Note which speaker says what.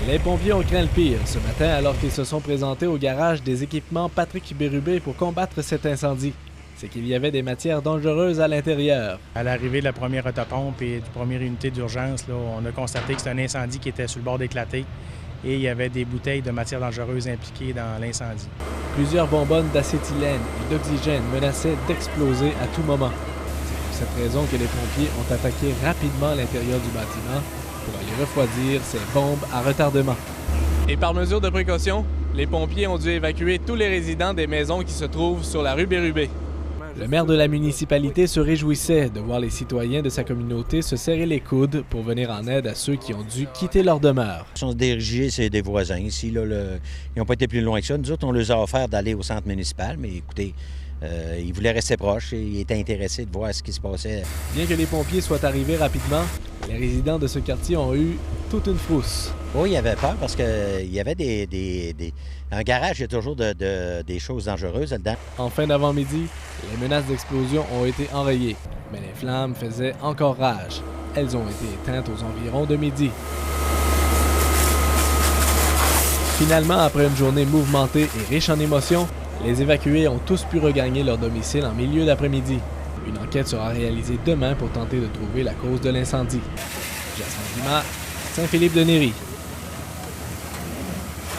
Speaker 1: Les pompiers ont craint le pire ce matin alors qu'ils se sont présentés au garage des équipements Patrick Bérubé pour combattre cet incendie. C'est qu'il y avait des matières dangereuses à l'intérieur.
Speaker 2: À l'arrivée de la première autopompe et du première unité d'urgence, on a constaté que c'était un incendie qui était sur le bord d'éclater et il y avait des bouteilles de matières dangereuses impliquées dans l'incendie.
Speaker 1: Plusieurs bonbonnes d'acétylène et d'oxygène menaçaient d'exploser à tout moment. C'est pour cette raison que les pompiers ont attaqué rapidement l'intérieur du bâtiment pour aller refroidir ces bombes à retardement. Et par mesure de précaution, les pompiers ont dû évacuer tous les résidents des maisons qui se trouvent sur la rue Bérubé. Le maire de la municipalité se réjouissait de voir les citoyens de sa communauté se serrer les coudes pour venir en aide à ceux qui ont dû quitter leur demeure.
Speaker 3: Ils sont dirigés, c'est des voisins ici. Là, ils n'ont pas été plus loin que ça. Nous autres, on leur a offert d'aller au centre municipal, mais écoutez, ils voulaient rester proches et ils étaient intéressés de voir ce qui se passait.
Speaker 1: Bien que les pompiers soient arrivés rapidement, les résidents de ce quartier ont eu toute une frousse.
Speaker 3: Oui, il avait peur parce qu'il y avait un garage, il y a toujours des choses dangereuses là-dedans.
Speaker 1: En fin d'avant-midi, les menaces d'explosion ont été enrayées, mais les flammes faisaient encore rage. Elles ont été éteintes aux environs de midi. Finalement, après une journée mouvementée et riche en émotions, les évacués ont tous pu regagner leur domicile en milieu d'après-midi. Une enquête sera réalisée demain pour tenter de trouver la cause de l'incendie. Jasmin Dumas, Saint-Philippe-de-Néry.